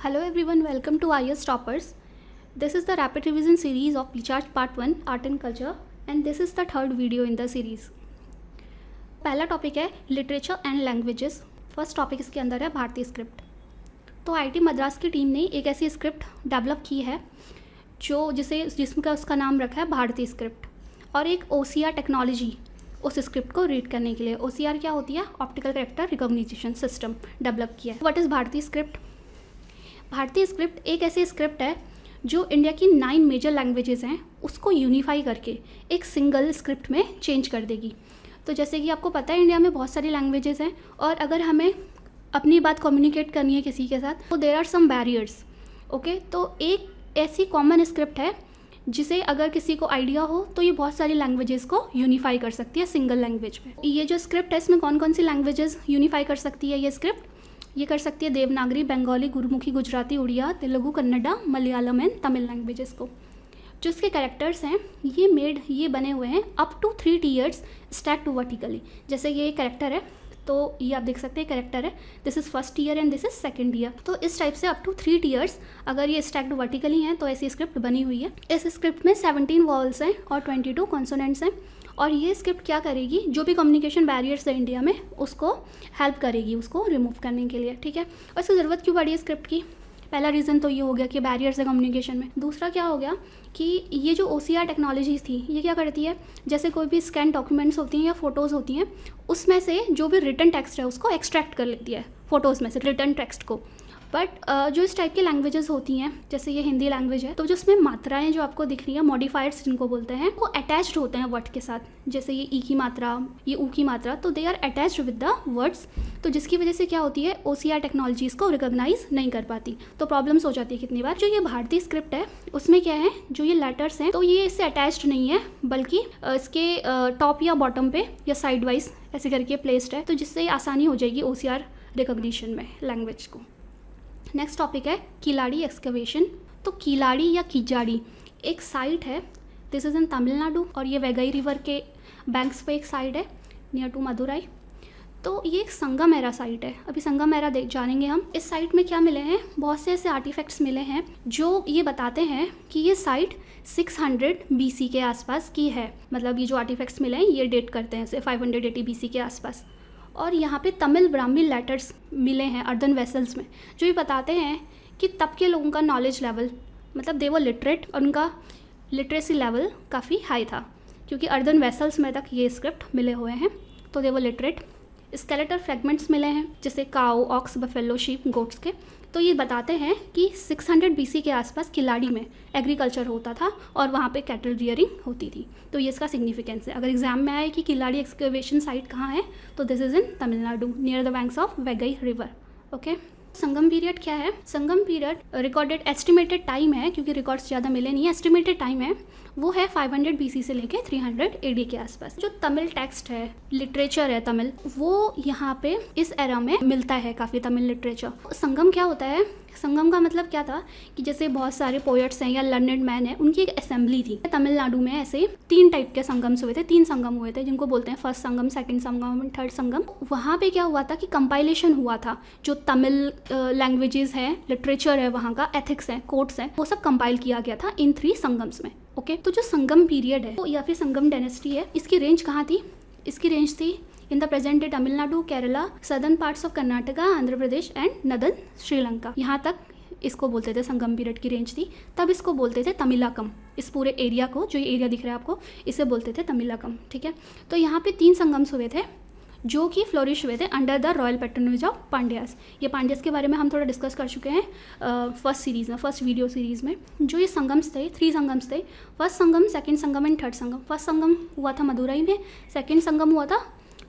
Hello everyone, welcome to IS Toppers. This is the rapid revision series of PCharts Part 1 Art and Culture and this is the third video in the series. पहला topic है literature and languages. First topic इसके अंदर है भारतीय script. तो IIT Madras की team ने एक ऐसी स्क्रिप्ट डेवलप की है जिसका उसका नाम रखा है भारतीय स्क्रिप्ट, और एक OCR टेक्नोलॉजी उस स्क्रिप्ट को रीड करने के लिए. OCR क्या होती है? Optical character recognition system develop किया है. व्हाट इज़ भारतीय स्क्रिप्ट? भारतीय स्क्रिप्ट एक ऐसी स्क्रिप्ट है जो इंडिया की 9 मेजर लैंग्वेजेस हैं उसको यूनिफाई करके एक सिंगल स्क्रिप्ट में चेंज कर देगी. तो जैसे कि आपको पता है इंडिया में बहुत सारी लैंग्वेजेस हैं, और अगर हमें अपनी बात कम्युनिकेट करनी है किसी के साथ तो there are some barriers. Okay, तो एक ऐसी कॉमन स्क्रिप्ट है जिसे अगर किसी को आइडिया हो तो ये बहुत सारी लैंग्वेजेस को यूनिफाई कर सकती है सिंगल लैंग्वेज में. ये जो स्क्रिप्ट है इसमें कौन कौन सी लैंग्वेजेस यूनिफाई कर सकती है ये स्क्रिप्ट? ये कर सकती है देवनागरी, बंगाली, गुरुमुखी, गुजराती, उड़िया, तेलुगु, कन्नड़ा, मलयालम एंड तमिल लैंग्वेजेस को. जो इसके कैरेक्टर्स हैं ये बने हुए हैं up to 3 tiers stack to vertically. जैसे ये कैरेक्टर है तो ये आप देख सकते हैं कैरेक्टर है, this is first year and this is second year. तो इस टाइप से अप टू 3 टीयर्स अगर ये स्टैक्ड वर्टिकली हैं तो ऐसी स्क्रिप्ट बनी हुई है. इस स्क्रिप्ट में 17 वॉवल्स हैं और 22 कॉन्सोनेंट्स हैं. और ये स्क्रिप्ट क्या करेगी, जो भी कम्युनिकेशन बैरियर्स है इंडिया में उसको हेल्प करेगी उसको रिमूव करने के लिए. ठीक है, और इसकी ज़रूरत क्यों पड़ी है स्क्रिप्ट की? पहला रीज़न तो ये हो गया कि बैरियर्स है कम्युनिकेशन में. दूसरा क्या हो गया कि ये जो OCR टेक्नोलॉजीज़ थी ये क्या करती है, जैसे कोई भी स्कैन डॉक्यूमेंट्स होती हैं या फ़ोटोज़ होती हैं उसमें से जो भी रिटन टेक्स्ट है उसको एक्सट्रैक्ट कर लेती है फ़ोटोज़ में से रिटन टेक्स्ट को. बट जो इस टाइप की लैंग्वेजेस होती हैं जैसे ये हिंदी लैंग्वेज है तो जो इसमें मात्राएं जो आपको दिख रही हैं मॉडिफायर्स जिनको बोलते हैं वो अटैच्ड होते हैं वर्ड के साथ. जैसे ये ई की मात्रा, ये ऊ की मात्रा, तो they are attached with the words. तो जिसकी वजह से क्या होती है OCR टेक्नोलॉजीज़ को रिकॉग्नाइज नहीं कर पाती, तो प्रॉब्लम्स हो जाती है कितनी बार. जो ये भारतीय स्क्रिप्ट है उसमें क्या है, जो ये लेटर्स हैं तो ये इससे अटैच्ड नहीं है बल्कि इसके टॉप या बॉटम पे या साइड वाइज ऐसे करके प्लेस्ड है, तो जिससे आसानी हो जाएगी OCR रिकॉग्निशन में लैंग्वेज को. नेक्स्ट टॉपिक है किलाड़ी एक्सकवेशन. तो किलाड़ी या कीजाड़ी एक साइट है, दिस इज़ इन तमिलनाडु, और ये वैगई रिवर के बैंक्स पे एक साइट है नियर टू मदुराई. तो ये एक संगमेरा साइट है. अभी संगमेरा जानेंगे हम. इस साइट में क्या मिले हैं, बहुत से ऐसे आर्टिफैक्ट्स मिले हैं जो ये बताते हैं कि ये साइट 600 BC के आसपास की है. मतलब ये जो आर्टिफैक्ट्स मिले हैं ये डेट करते हैं से 580 BC के आसपास. और यहाँ पे तमिल ब्राह्मी लेटर्स मिले हैं अर्दन वेसल्स में, जो ये बताते हैं कि तब के लोगों का नॉलेज लेवल, मतलब दे वो लिटरेट, और उनका लिटरेसी लेवल काफ़ी हाई था क्योंकि अर्दन वेसल्स में तक ये स्क्रिप्ट मिले हुए हैं, तो दे वो लिटरेट. स्केलेटल फ्रेगमेंट्स मिले हैं जैसे काऊ, ऑक्स, बफेलो, शीप, गोट्स के. तो ये बताते हैं कि 600 BC के आसपास किलाड़ी में एग्रीकल्चर होता था और वहाँ पे कैटल रियरिंग होती थी. तो ये इसका सिग्निफिकेंस है. अगर एग्जाम में आए कि किलाड़ी एक्सकवेशन साइट कहाँ है तो this is in Tamil Nadu near the banks of Vaigai river. Okay, Sangam period क्या है? संगम पीरियड रिकॉर्डेड एस्टिमेटेड टाइम है, क्योंकि रिकॉर्ड्स ज़्यादा मिले नहीं है, एस्टिमेटेड टाइम है वो है 500 BC से लेके 300 AD के आसपास. जो तमिल टेक्स्ट है, लिटरेचर है तमिल, वो यहाँ पे इस एरा में मिलता है काफ़ी तमिल लिटरेचर. संगम क्या होता है? संगम का मतलब क्या था कि जैसे बहुत सारे पोएट्स हैं या लर्नेड मैन हैं, उनकी एक असेंबली थी. तमिलनाडु में ऐसे 3 टाइप के संगम्स हुए थे, 3 संगम हुए थे जिनको बोलते हैं फर्स्ट संगम, सेकंड संगम, थर्ड संगम. वहाँ पे क्या हुआ था कि कंपाइलेशन हुआ था, जो तमिल लैंग्वेजेस हैं, लिटरेचर है, वहाँ का एथिक्स है, कोड्स हैं, वो सब कंपाइल किया गया था इन 3 संगम्स में. ओके, तो जो संगम पीरियड है या फिर संगम डायनेस्टी है, इसकी रेंज कहाँ थी? इसकी रेंज थी in the present day Tamil Nadu, Kerala, southern parts of Karnataka, Andhra Pradesh and northern Sri Lanka. यहाँ तक इसको बोलते थे संगम पीरियड की रेंज थी. तब इसको बोलते थे तमिलाकम. इस पूरे एरिया को, जो ये एरिया दिख रहा है आपको, इसे बोलते थे तमिलाकम. ठीक है, तो यहाँ पे 3 संगम्स हुए थे जो कि फ्लोरिश हुए थे under the royal patronage of Pandyas. ये पांड्यास के बारे में हम थोड़ा डिस्कस कर चुके हैं फर्स्ट सीरीज़ में, फर्स्ट वीडियो सीरीज़ में. जो ये संगम्स थे, 3 संगम्स थे, first Sangam, second Sangam and third Sangam. First Sangam हुआ था मदुराई में, सेकंड संगम हुआ था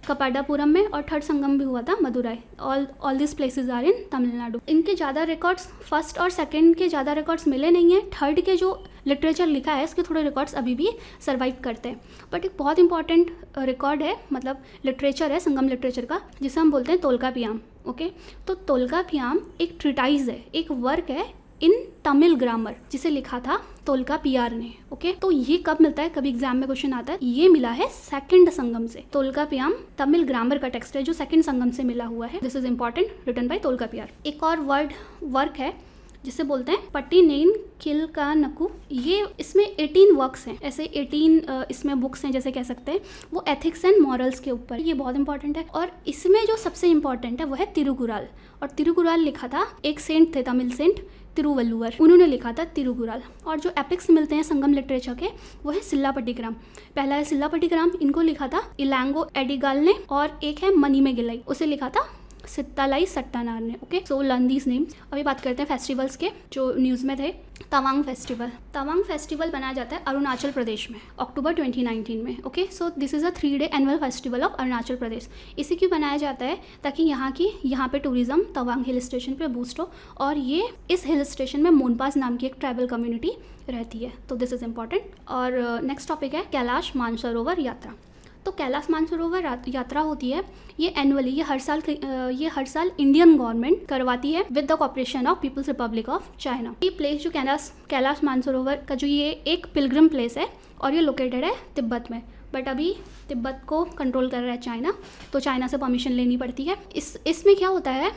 कपाडापुरम में, और थर्ड संगम भी हुआ था Madurai. All this places are in Tamil Nadu. इनके ज़्यादा रिकॉर्ड्स, फर्स्ट और सेकंड के ज़्यादा रिकॉर्ड्स मिले नहीं हैं. थर्ड के जो लिटरेचर लिखा है इसके थोड़े रिकॉर्ड्स अभी भी सर्वाइव करते हैं. बट एक बहुत इंपॉर्टेंट रिकॉर्ड है, मतलब लिटरेचर है संगम लिटरेचर का, जिसे हम बोलते हैं तोल्कापियाम. ओके, तो तोल्कापियाम एक ट्रिटाइज है, एक वर्क है इन तमिल ग्रामर, जिसे लिखा था तोल्कापियार ने. ओके, तो ये कब मिलता है, कभी एग्जाम में क्वेश्चन आता है, ये मिला है सेकंड संगम से. तोल्कापियाम तमिल ग्रामर का टेक्स्ट है जो सेकंड संगम से मिला हुआ है. This is important, written by Tolkappiyar. एक और वर्क है जिसे बोलते हैं पट्टीनेन किल्कानकू। ये इसमें 18 वर्क्स हैं, ऐसे 18 इसमें बुक्स हैं जैसे कह सकते हैं, वो एथिक्स एंड मॉरल्स के ऊपर। ये बहुत इंपॉर्टेंट है। और इसमें जो सबसे इंपॉर्टेंट है वो है तिरुकुराल। और तिरुकुराल लिखा था एक सेंट थे, तमिल सेंट तिरुवल्लुवर, उन्होंने लिखा था तिरुकुराल। और जो एपिक्स मिलते हैं संगम लिटरेचर के वो है सिल्लापट्टिग्राम। पहला है सिल्लापट्टिग्राम, इनको लिखा था इलांगो एडिगाल ने, और एक है मनीमेगलाई, उसे लिखा था सित्तालाई सट्टानार ने। Okay, so learn these name. अभी बात करते हैं फेस्टिवल्स के जो न्यूज़ में थे। तवांग फेस्टिवल। तवांग फेस्टिवल मनाया जाता है अरुणाचल प्रदेश में अक्टूबर 2019 में। Okay, so this is a 3 day annual festival of Arunachal Pradesh. इसी क्यों बनाया जाता है, ताकि यहाँ पे टूरिज्म तवांग हिल स्टेशन पे बूस्ट हो। और ये इस हिल स्टेशन में मोनपास नाम की एक ट्राइबल कम्युनिटी रहती है, तो दिस इज़ इम्पॉर्टेंट। और नेक्स्ट टॉपिक है कैलाश मानसरोवर यात्रा। तो कैलाश मानसरोवर यात्रा होती है, ये एनुअली, ये हर साल इंडियन गवर्नमेंट करवाती है with the cooperation of People's Republic of China. ये प्लेस जो कैलाश मानसरोवर का जो ये एक पिलग्रिम प्लेस है और ये लोकेटेड है तिब्बत में। बट अभी तिब्बत को कंट्रोल कर रहा है चाइना, तो चाइना से परमिशन लेनी पड़ती है। इसमें क्या होता है,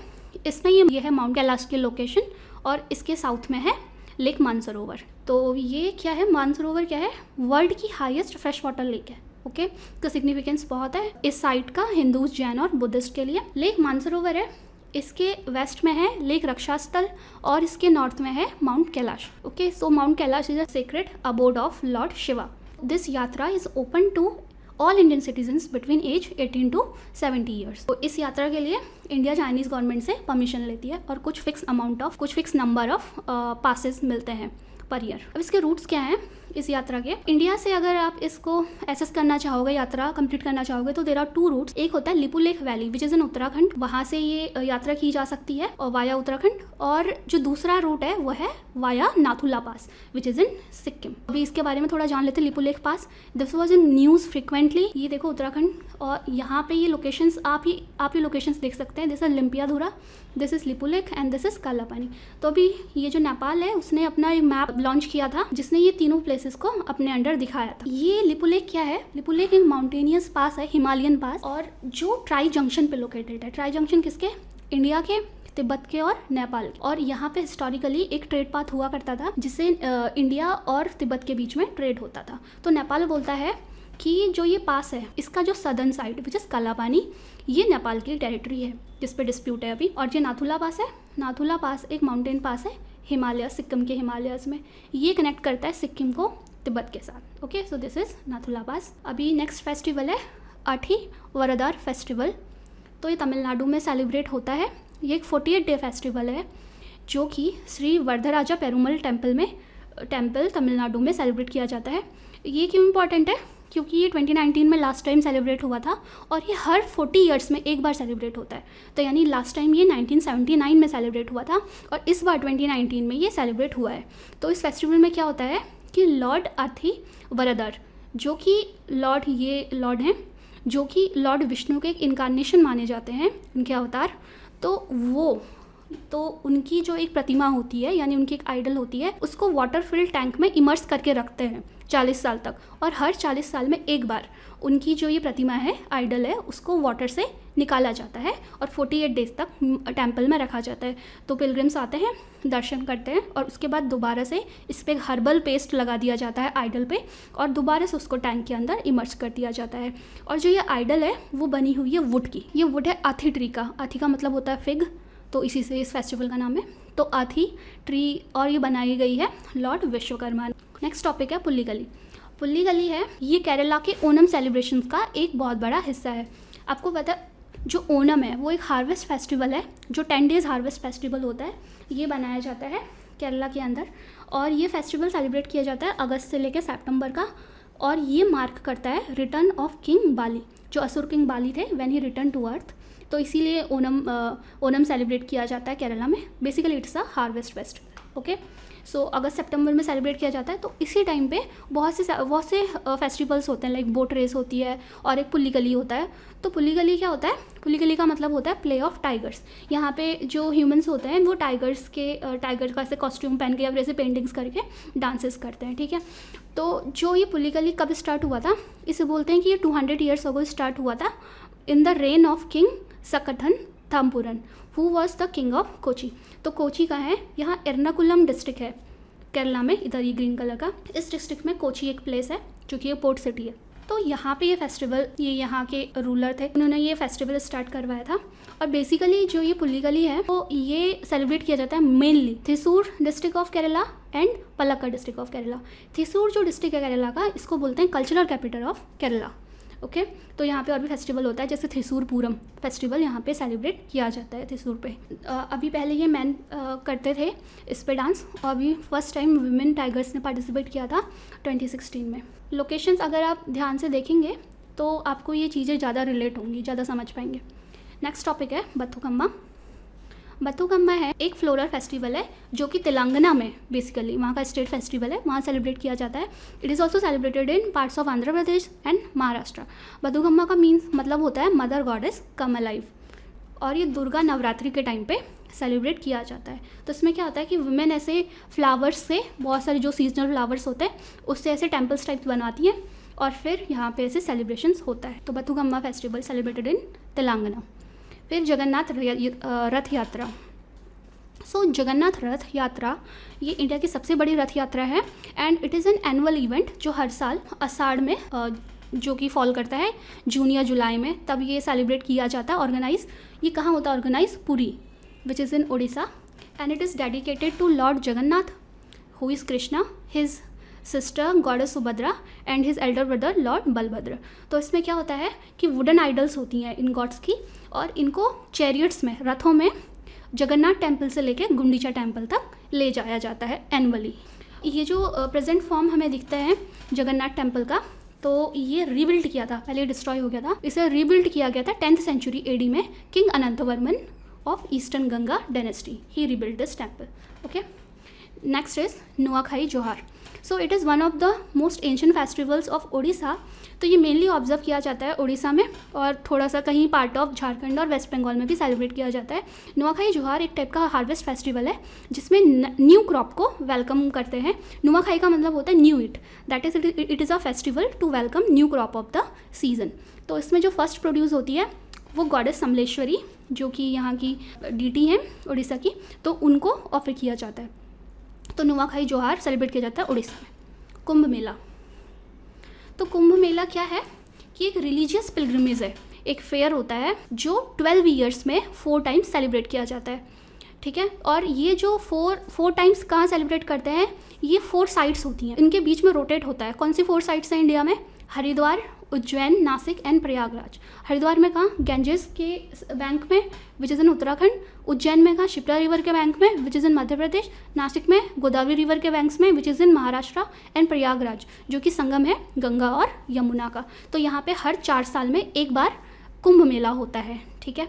इसमें ये है माउंट कैलाश की लोकेशन, और इसके साउथ में है लेक मानसरोवर। तो ये क्या है, मानसरोवर क्या है, वर्ल्ड की हाईएस्ट फ्रेश वाटर लेक है। ओके, तो सिग्निफिकेंस बहुत है इस साइट का हिंदूज, जैन और बुद्धिस्ट के लिए। लेक मानसरोवर है, इसके वेस्ट में है लेक रक्षास्थल, और इसके नॉर्थ में है Mount Kailash. Okay, so Mount Kailash is a sacred abode of lord Shiva. This yatra is open to all Indian citizens between age 18 to 70 years. तो इस यात्रा के लिए इंडिया चाइनीज़ गवर्नमेंट से परमिशन लेती है, और कुछ फिक्स नंबर ऑफ पासेस मिलते हैं पर ईयर। अब इसके रूट्स क्या हैं इस यात्रा के। इंडिया से अगर आप इसको एसेस करना चाहोगे, यात्रा कंप्लीट करना चाहोगे, तो देयर आर 2 रूट्स। एक होता है लिपुलेख वैली विच इज़ इन उत्तराखंड, वहाँ से ये यात्रा की जा सकती है और वाया उत्तराखंड। और जो दूसरा रूट है वो है via Nathula pass which is in Sikkim. अभी इसके बारे में थोड़ा जान लेते हैं। Lipulekh pass, this was in news frequently. ये देखो उत्तराखंड, और यहाँ पे ये लोकेशंस आप ये लोकेशंस देख सकते हैं। This is Limpiyadhura, this is Lipulekh and this is Kalapani. तो अभी ये जो नेपाल है उसने अपना एक मैप लॉन्च किया था जिसने ये तीनों प्लेसेस को अपने अंडर दिखाया था। ये लिपुलेख क्या है, लिपुलेख एक माउंटेनियस पास है, हिमालयन पास, और जो ट्राई जंक्शन पे लोकेटेड है। ट्राई जंक्शन किसके, इंडिया के, तिब्बत के और नेपाल के। और यहाँ पे हिस्टोरिकली एक ट्रेड पाथ हुआ करता था जिससे इंडिया और तिब्बत के बीच में ट्रेड होता था। तो नेपाल बोलता है कि जो ये पास है इसका जो southern side which is Kalapani, ये नेपाल की टेरिटरी है जिस पे डिस्प्यूट है अभी। और जो नाथुला पास है, नाथुला पास एक माउंटेन पास है हिमालय, सिक्किम के हिमालयस में, ये कनेक्ट करता है सिक्किम को तिब्बत के साथ। Okay, so this is Nathula pass. अभी नेक्स्ट फेस्टिवल है अठी वरदार फेस्टिवल। तो ये तमिलनाडु में सेलिब्रेट होता है। ये एक 48 डे फेस्टिवल है जो कि श्री वरदराजा पेरुमल टेम्पल तमिलनाडु में सेलिब्रेट किया जाता है। ये क्यों इम्पॉर्टेंट है, क्योंकि ये 2019 में लास्ट टाइम सेलिब्रेट हुआ था, और ये हर 40 ईयर्स में एक बार सेलिब्रेट होता है। तो यानी लास्ट टाइम ये 1979 में सेलिब्रेट हुआ था, और इस बार 2019 में ये सेलिब्रेट हुआ है। तो इस फेस्टिवल में क्या होता है कि लॉर्ड अथी वरदर, जो कि लॉर्ड हैं, जो कि लॉर्ड विष्णु के एक इनकारनेशन माने जाते हैं, उनके अवतार, तो उनकी जो एक प्रतिमा होती है, यानी उनकी एक आइडल होती है, उसको वाटर फिल्ड टैंक में इमर्स करके रखते हैं 40 साल तक। और हर 40 साल में एक बार उनकी जो ये प्रतिमा है, आइडल है, उसको वाटर से निकाला जाता है और 48 डेज तक टेम्पल में रखा जाता है। तो पिलग्रिम्स आते हैं, दर्शन करते हैं, और उसके बाद दोबारा से इस पर हर्बल पेस्ट लगा दिया जाता है आइडल पे, और दोबारा से उसको टैंक के अंदर इमर्स कर दिया जाता है। और जो ये आइडल है वो बनी हुई है वुड की। ये वुड है आथी ट्री का। आथी का मतलब होता है फिग, तो इसी से इस फेस्टिवल का नाम है। तो आथी ट्री, और ये बनाई गई है लॉर्ड विश्वकर्मा। नेक्स्ट टॉपिक है पुल्लीगली। पुल्लीगली है, ये केरला के ओनम सेलिब्रेशंस का एक बहुत बड़ा हिस्सा है। आपको पता है जो ओनम है वो एक हार्वेस्ट फेस्टिवल है, जो 10 डेज़ हार्वेस्ट फेस्टिवल होता है। ये बनाया जाता है केरला के अंदर, और ये फेस्टिवल सेलिब्रेट किया जाता है अगस्त से लेकर सितंबर का। और ये मार्क करता है रिटर्न ऑफ किंग बाली, जो असुर किंग बाली थे, when he return to earth. तो इसीलिए ओनम सेलिब्रेट किया जाता है केरला में। Basically it's a harvest festival. Okay, so अगस्त सितंबर में सेलिब्रेट किया जाता है। तो इसी टाइम पे बहुत से फेस्टिवल्स होते हैं, लाइक बोट रेस होती है, और एक पुल्लीगली होता है। तो पुल्लीगली क्या होता है, पुल्लीगली का मतलब होता है प्ले ऑफ टाइगर्स। यहाँ पे जो ह्यूमंस होते हैं वो टाइगर का ऐसे कॉस्ट्यूम पहन के या ऐसे पेंटिंग्स करके डांसेस करते हैं, ठीक है। तो जो ये पुल्लीगली कब स्टार्ट हुआ था, इसे बोलते हैं कि ये 200 ईयर्स अगो स्टार्ट हुआ था in the reign of king Sakthan Thampuran who was the king of Kochi. तो कोची का है, यहाँ एर्नाकुलम डिस्ट्रिक्ट है केरला में, इधर ये ग्रीन कलर का। इस डिस्ट्रिक्ट में कोची एक प्लेस है जो कि ये पोर्ट सिटी है। तो यहाँ पे ये फेस्टिवल, ये यहाँ के रूलर थे, उन्होंने ये फेस्टिवल स्टार्ट करवाया था। और बेसिकली जो ये पुलिकली है तो ये सेलिब्रेट किया जाता है mainly Thrissur district of Kerala and Palakkad district of Kerala. Thrissur जो डिस्ट्रिक्ट है केरला का, इसको बोलते हैं cultural capital of Kerala. Okay तो यहाँ पे और भी फेस्टिवल होता है, जैसे थ्रिसूर पूरम फेस्टिवल यहाँ पे सेलिब्रेट किया जाता है थ्रिसूर पे। अभी पहले ये मैन करते थे इस पे डांस, और अभी फर्स्ट टाइम वुमेन टाइगर्स ने पार्टिसिपेट किया था 2016 में। लोकेशंस अगर आप ध्यान से देखेंगे तो आपको ये चीज़ें ज़्यादा रिलेट होंगी, ज़्यादा समझ पाएंगे। नेक्स्ट टॉपिक है बथुकम्मा। बथुकम्मा है एक फ्लोरल फेस्टिवल है जो कि तेलंगाना में, बेसिकली वहाँ का स्टेट फेस्टिवल है, वहाँ सेलिब्रेट किया जाता है। It is also celebrated in parts of Andhra Pradesh and Maharashtra. Bathukamma का मीन्स मतलब होता है मदर गॉडेस कम अलाइव, और ये दुर्गा नवरात्रि के टाइम पे सेलिब्रेट किया जाता है। तो इसमें क्या होता है कि वुमेन ऐसे फ्लावर्स से, बहुत सारे जो सीजनल फ्लावर्स होते हैं उससे ऐसे टेम्पल्स टाइप बनवाती हैं, और फिर यहाँ पे ऐसे सेलिब्रेशंस होता है। तो Bathukamma festival celebrated in Telangana. फिर जगन्नाथ रथ यात्रा। सो जगन्नाथ रथ यात्रा ये इंडिया की सबसे बड़ी रथ यात्रा है, and it is an annual event जो हर साल आषाढ़ में जो कि फॉल करता है जून या जुलाई में, तब ये सेलिब्रेट किया जाता है। ऑर्गेनाइज ये कहाँ होता है? Organise Puri, which is in Orissa, and it is dedicated to lord Jagannath who is Krishna, his sister goddess Subhadra and his elder brother lord Balabhadra. तो इसमें क्या होता है कि वुडन आइडल्स होती हैं इन गॉड्स की, और इनको चैरियट्स में, रथों में जगन्नाथ टेम्पल से लेके गुंडीचा टेम्पल तक ले जाया जाता है एनुअली। ये जो प्रेजेंट फॉर्म हमें दिखता है जगन्नाथ टेम्पल का, तो ये रीबिल्ड किया था, पहले डिस्ट्रॉय हो गया था, इसे रीबिल्ड किया गया था 10th सेंचुरी AD में king Anantavarman of eastern Ganga dynasty. He rebuild this temple. Okay next is Nuakhai Johar. So it is one of the most ancient festivals of Odisha. तो ये मेनली ऑब्जर्व किया जाता है उड़ीसा में, और थोड़ा सा कहीं पार्ट ऑफ झारखंड और वेस्ट बंगाल में भी सेलिब्रेट किया जाता है। नुआखाई जोहार एक टाइप का हार्वेस्ट फेस्टिवल है जिसमें न्यू क्रॉप को वेलकम करते हैं। नुआखाई का मतलब होता है new eat, that is it is a festival to welcome new crop of the season. तो इसमें जो फर्स्ट प्रोड्यूस होती है वो गॉडेस समलेश्वरी, जो कि यहाँ की डीटी हैं उड़ीसा की, तो उनको ऑफर किया जाता है। तो नुआखाई जोहार सेलिब्रेट किया जाता है उड़ीसा में। कुंभ मेला। तो कुंभ मेला क्या है कि एक रिलीजियस पिलग्रिमेज है, एक फेयर होता है जो 12 ईयर्स में 4 टाइम्स सेलिब्रेट किया जाता है। ठीक है, और ये जो 4 टाइम्स कहाँ सेलिब्रेट करते हैं, ये 4 साइट्स होती हैं, इनके बीच में रोटेट होता है। कौन सी 4 साइट्स हैं इंडिया में? हरिद्वार, उज्जैन, नासिक एंड प्रयागराज। हरिद्वार में कहाँ? गैंजेस के बैंक में, विच इज़ इन उत्तराखंड। उज्जैन में कहाँ? शिप्रा रिवर के बैंक में, विच इज़ इन मध्य प्रदेश। नासिक में गोदावरी रिवर के बैंक्स में, विच is in Maharashtra. And Prayagraj जो कि संगम है गंगा और यमुना का। तो यहाँ पे हर 4 साल में एक बार कुंभ मेला होता है। ठीक है,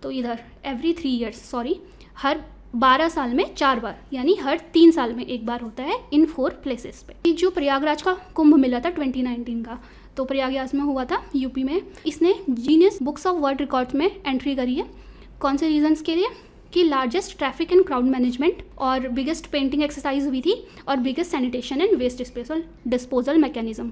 तो इधर एवरी 3 ईयर्स, सॉरी, हर 12 साल में 4 बार, यानी हर 3 साल में एक बार होता है इन 4 प्लेसेस पे। जो प्रयागराज का कुंभ मेला था 2019 का, तो प्रयागराज में हुआ था यूपी में। इसने genius books of world records में एंट्री करी है। कौन से रीजंस के लिए? कि largest traffic and crowd management, और बिगेस्ट पेंटिंग एक्सरसाइज हुई थी, और biggest sanitation and waste disposal mechanism.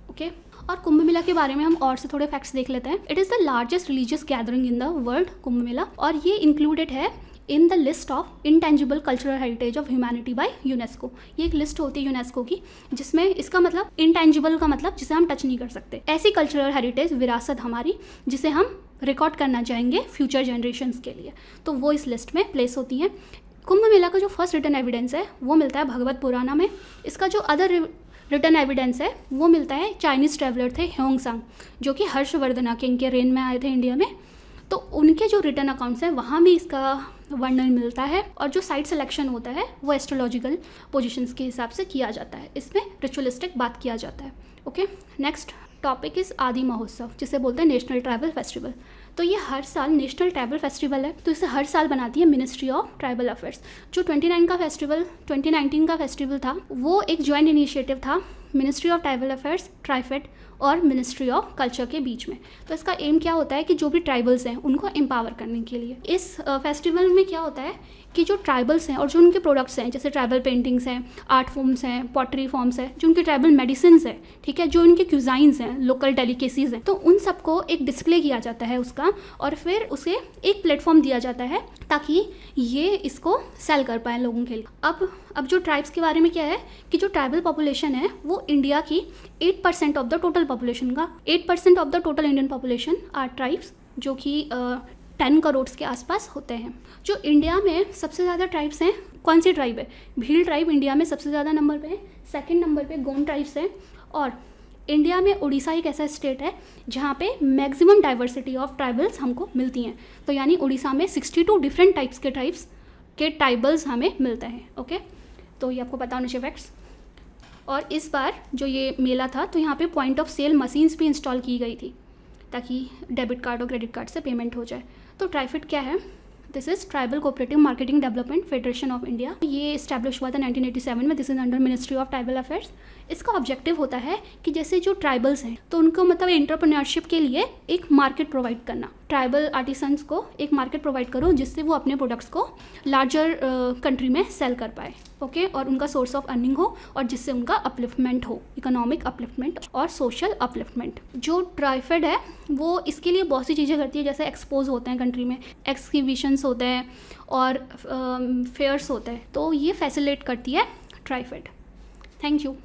Okay, और कुंभ मेला के बारे में हम और से थोड़े फैक्ट्स देख लेते हैं। It is the largest religious gathering in the world, Kumbh Mela, और ये इंक्लूडेड है in the list of intangible cultural heritage of humanity by UNESCO. ये एक लिस्ट होती है यूनेस्को की, जिसमें इसका मतलब इंटेंजिबल का मतलब जिसे हम टच नहीं कर सकते, ऐसी कल्चरल हेरिटेज, विरासत हमारी, जिसे हम रिकॉर्ड करना चाहेंगे फ्यूचर जनरेशन्स के लिए, तो वो इस लिस्ट में प्लेस होती है। कुंभ मेला का जो फर्स्ट रिटन एविडेंस है वो मिलता है भगवत पुराना में। इसका जो अदर रिटन एविडेंस है वो मिलता है, चाइनीज़ ट्रैवलर थे ह्योंगसांग, जो कि हर्षवर्धना किंग के रेन में आए थे इंडिया में, तो उनके जो रिटर्न अकाउंट्स हैं वहाँ भी इसका वर्णन मिलता है। और जो साइट सिलेक्शन होता है वो एस्ट्रोलॉजिकल पोजीशंस के हिसाब से किया जाता है, इसमें रिचुअलिस्टिक बात किया जाता है। ओके, नेक्स्ट टॉपिक इज़ आदि महोत्सव, जिसे बोलते हैं नेशनल ट्राइबल फेस्टिवल। तो ये हर साल नेशनल ट्राइबल फेस्टिवल है, तो इसे हर साल बनाती है मिनिस्ट्री ऑफ ट्राइबल अफेयर्स। जो 2019 का फेस्टिवल था वो एक ज्वाइंट इनिशिएटिव था ministry of tribal affairs, TRIFED और मिनिस्ट्री ऑफ कल्चर के बीच में। तो इसका एम क्या होता है कि जो भी ट्राइबल्स हैं उनको एम्पावर करने के लिए। इस फेस्टिवल में क्या होता है कि जो ट्राइबल्स हैं और जो उनके प्रोडक्ट्स हैं, जैसे ट्राइबल पेंटिंग्स हैं, आर्ट फॉर्म्स हैं, पॉटरी फॉर्म्स हैं, जो उनके ट्राइबल मेडिसिन्स हैं, ठीक है, जो उनके क्यूजाइंस हैं, लोकल डेलिकेसीज हैं, तो उन सबको एक डिस्प्ले किया जाता है उसका, और फिर उसे एक प्लेटफॉर्म दिया जाता है ताकि ये इसको सेल कर पाएँ लोगों के लिए। अब जो ट्राइब्स के बारे में क्या है कि जो ट्राइबल पॉपुलेशन है वो इंडिया की 8% ऑफ द टोटल पॉपुलेशन का 8% of the total Indian population are tribes, जो कि 10 करोड़ के आसपास होते हैं। जो इंडिया में सबसे ज़्यादा ट्राइब्स हैं, कौन सी ट्राइब है? भील ट्राइब इंडिया में सबसे ज़्यादा नंबर पे है, सेकंड नंबर पे गोंड ट्राइब्स हैं, और इंडिया में उड़ीसा एक ऐसा स्टेट है जहाँ पे मैक्सिमम डाइवर्सिटी ऑफ ट्राइबल्स हमको मिलती हैं। तो यानी उड़ीसा में 62 डिफरेंट टाइप्स के ट्राइब्स के ट्राइबल्स हमें मिलते हैं। ओके, तो ये आपको पता होना चाहिए फैक्ट्स। और इस बार जो ये मेला था तो यहाँ पे पॉइंट ऑफ सेल मशीन्स भी इंस्टॉल की गई थी ताकि डेबिट कार्ड और क्रेडिट कार्ड से पेमेंट हो जाए। तो ट्राइफेड क्या है? This is tribal cooperative marketing development federation of India. ये इस्टेब्लिश हुआ था 1987 में। This is under ministry of tribal affairs. इसका ऑब्जेक्टिव होता है कि जैसे जो ट्राइबल्स हैं तो उनको मतलब एंटरप्रेन्योरशिप के लिए एक मार्केट प्रोवाइड करना, ट्राइबल आर्टिसंस को एक मार्केट प्रोवाइड करो जिससे वो अपने प्रोडक्ट्स को लार्जर कंट्री में सेल कर पाए। ओके, और उनका सोर्स ऑफ अर्निंग हो और जिससे उनका अपलिफ्टमेंट हो, इकोनॉमिक अपलिफ्टमेंट और सोशल अपलिफ्टमेंट। जो ट्राइफेड है वो इसके लिए बहुत सी चीज़ें करती है, जैसे एक्सपोज होते हैं कंट्री में, एक्सहिबिशंस होते हैं और फेयर्स होते हैं, तो ये फैसिलिटेट करती है ट्राइफेड। Thank you.